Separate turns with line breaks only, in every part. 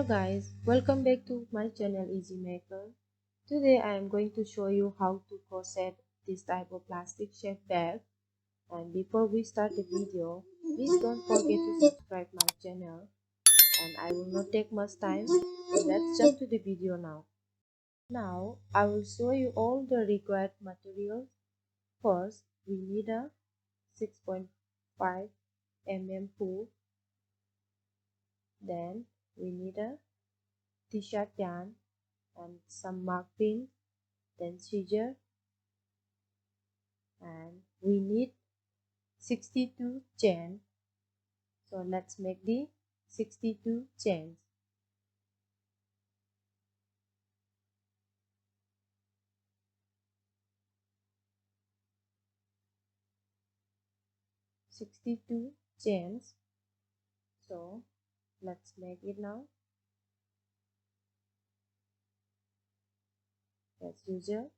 Hello guys, welcome back to my channel Easy Maker. Today I am going to show you how to crochet this type of plastic shape bag. And before we start the video, please don't forget to subscribe my channel. And I will not take much time, so let's jump to the video now. Now I will show you all the required materials. First, we need a 6.5 mm hook. Then we need a t-shirt yarn and some mark pin, then scissors, and we need 62 chains. So let's make the 62 chains. So let's make it now. As usual,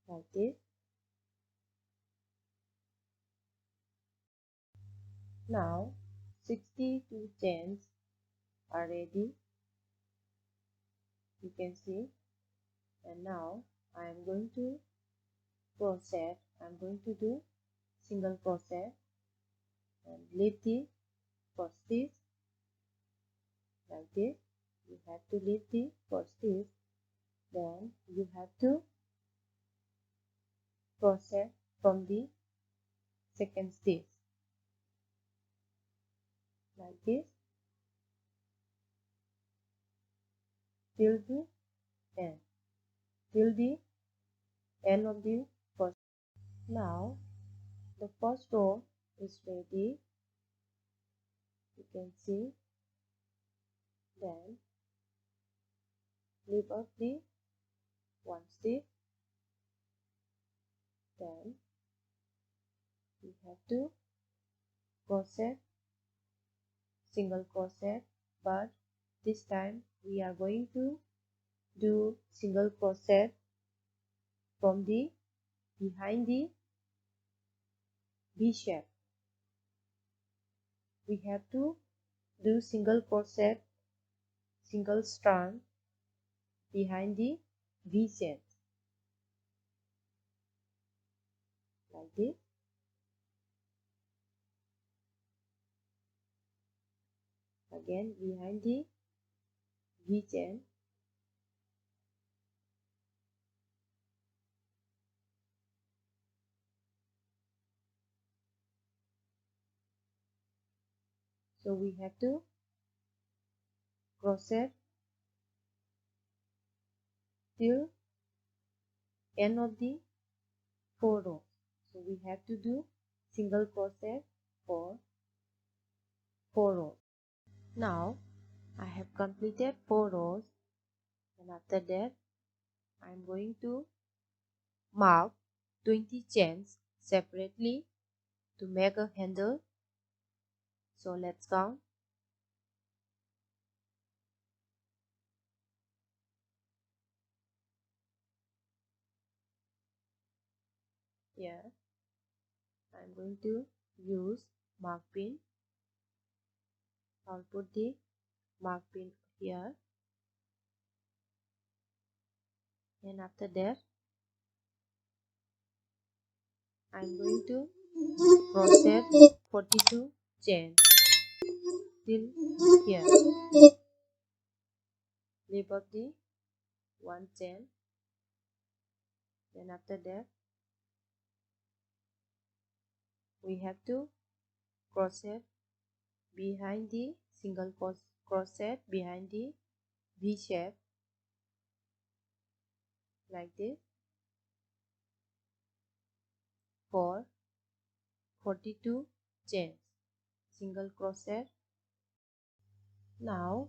like this. Now 62 chains are ready, you can see. And now I am going to crochet. I'm going to do single crochet and leave the first stitch like this. You have to leave the first stitch, then you have to crochet from the second stitch like this till the end, till the end of the first. Now the first row is ready, you can see. Then leave up the one stitch, then you have to crochet single crochet, but this time we are going to do single crochet from the behind the V shape. We have to do single crochet, single strand behind the V shape like this. Again behind the V chain. So we have to crochet till end of the 4 rows. So we have to do single crochet for 4 rows. Now I have completed 4 rows, and after that I am going to mark 20 chains separately to make a handle. So let's count. Here I'm going to use mark pin. I'll put the mark pin here, and after that I'm going to crochet 42 chains till here. Leave up the one chain, then after that we have to crochet behind the single crochet behind the V shape like this for 42 chains, single crochet. Now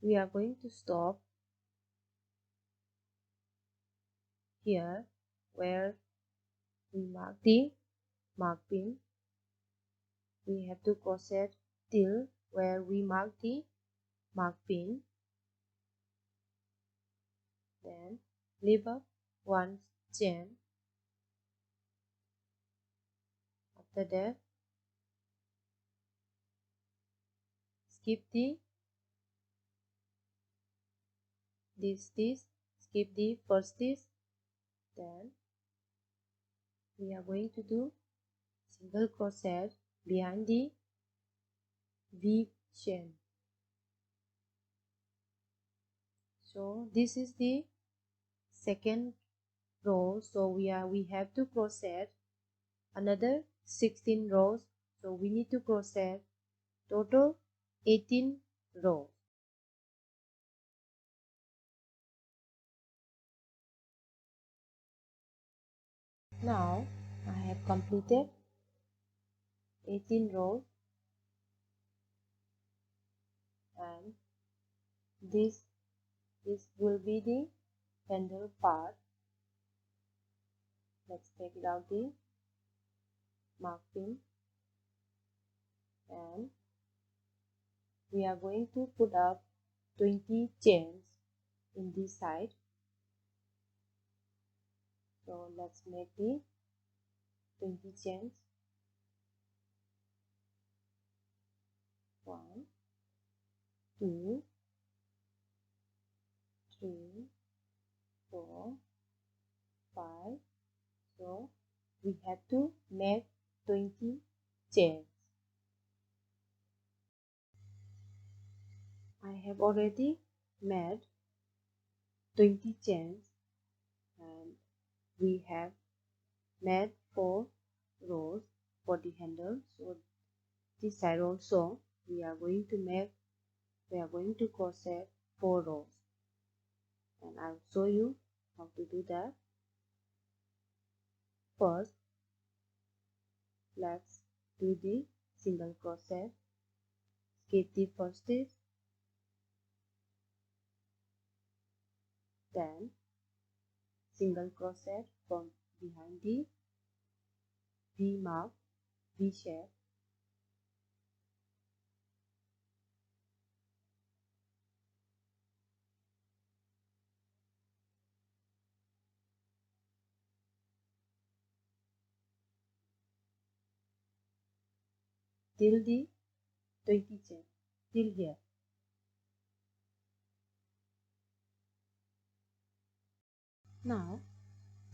we are going to stop here where we mark the mark pin. We have to crochet till where we mark the mark pin, then leave up one chain. After that skip the this skip the first stitch. Then we are going to do single crochet behind the V chain. So this is the second row, so we have to crochet another 16 rows, so we need to crochet total 18 rows. Now I have completed 18 rows, and this will be the handle part. Let's take it out the mark pin, and we are going to put up 20 chains in this side. So let's make the 20 chains. 1, 2, 3, 4, 5. So we have to make 20 chains. I have already made 20 chains, and we have made 4 rows for the handle. So this side also we are going to crochet 4 rows, and I'll show you how to do that. First, let's do the single crochet. Skip the first stitch, then single crochet from behind the V mark, V shape, till the 20 chain, till here. Now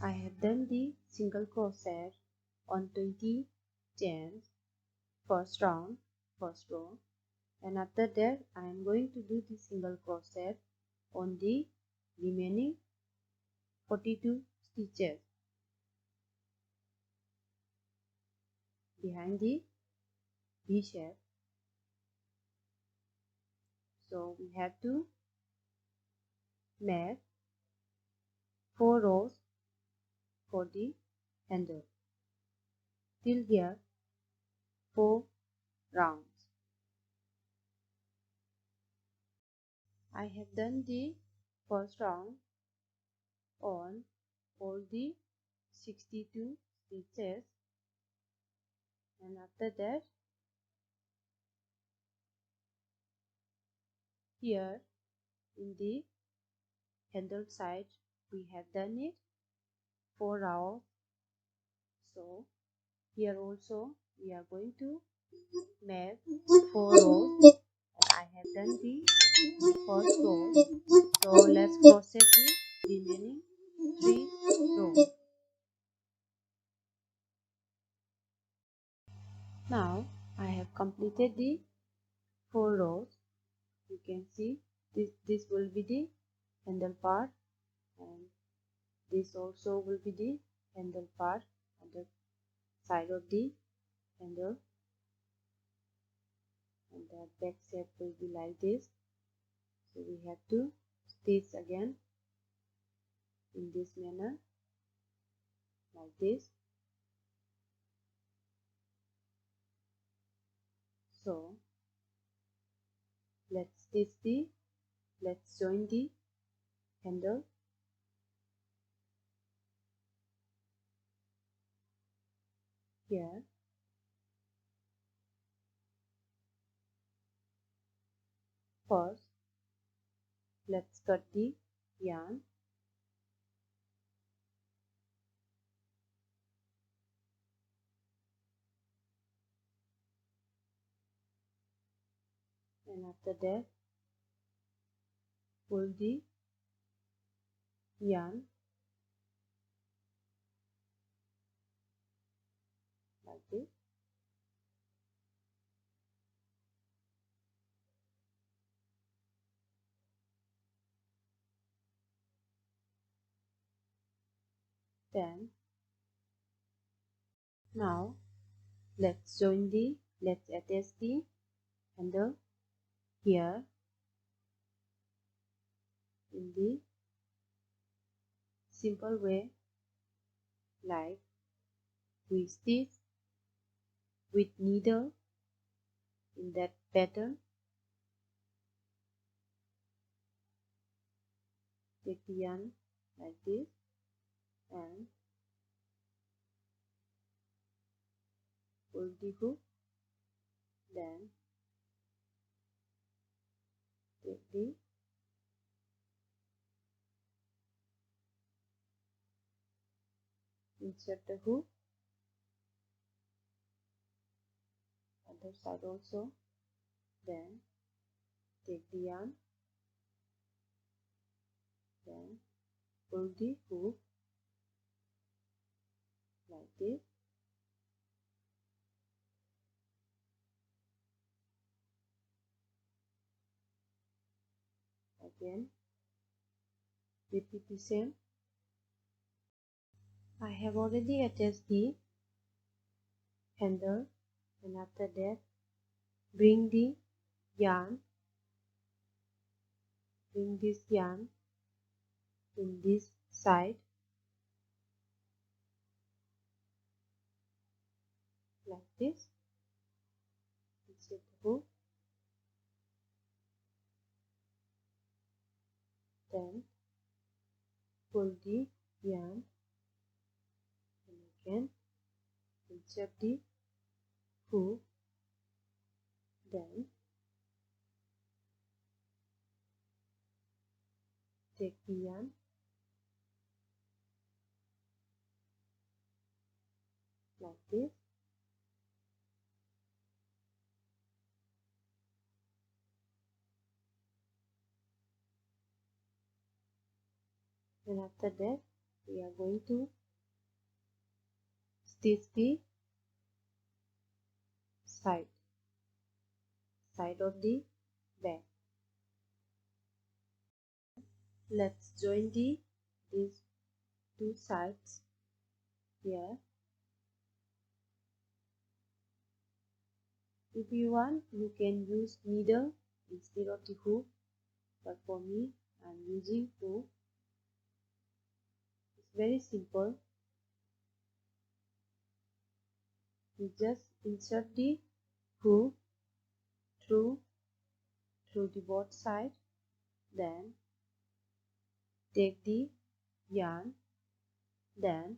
I have done the single crochet on 20 chains, first round, first row, and after that I am going to do the single crochet on the remaining 42 stitches behind the V shape. So we have to make 4 rows for the handle, till here 4 rounds. I have done the first round on all the 62 stitches, and after that here in the handle side we have done it 4 rounds. So here also we are going to make 4 rows, and I have done the first row. So let's crochet the remaining 3 rows. Now I have completed the 4 rows. You can see this will be the handle part, and this also will be the handle part on the side of the handle, and the back shape will be like this. So we have to stitch again in this manner, like this. So let's join the handle here. First, let's cut the yarn. and after that pull the yarn like this. Then now let's attach the handle here in the simple way, like we stitch with needle in that pattern. Take the yarn like this and pull the hook, then take the insert the hook, other side also, then take the yarn, then pull the hook like this, again repeat the same. I have already attached the handle, and after that bring this yarn in this side like this, insert the hook, then pull the yarn and again insert the hook, then take the yarn like this, and after that we are going to stitch the side of the bag. Let's join these two sides here. If you want, you can use needle instead of the hook, but for me I'm using hook. It's very simple. You just insert the hook through the both side, then take the yarn, then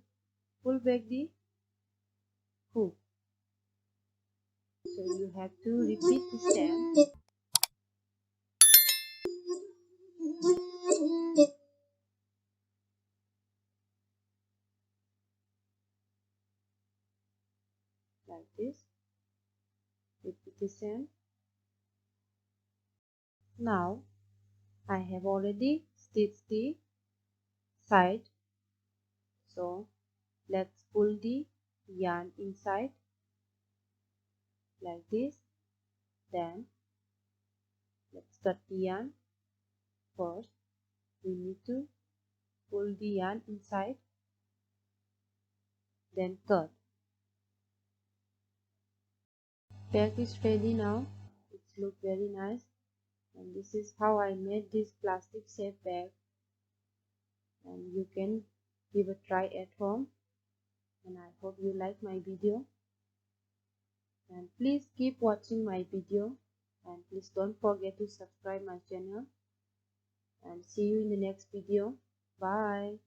pull back the hook. So you have to repeat the step like this. Repeat the same. Now I have already stitched the side, so let's pull the yarn inside like this, then let's cut the yarn. First we need to pull the yarn inside, then cut. Bag is ready now. It's look very nice, and this is how I made this plastic shape bag, and you can give a try at home, and I hope you like my video, and please keep watching my video, and please don't forget to subscribe my channel, and see you in the next video. Bye.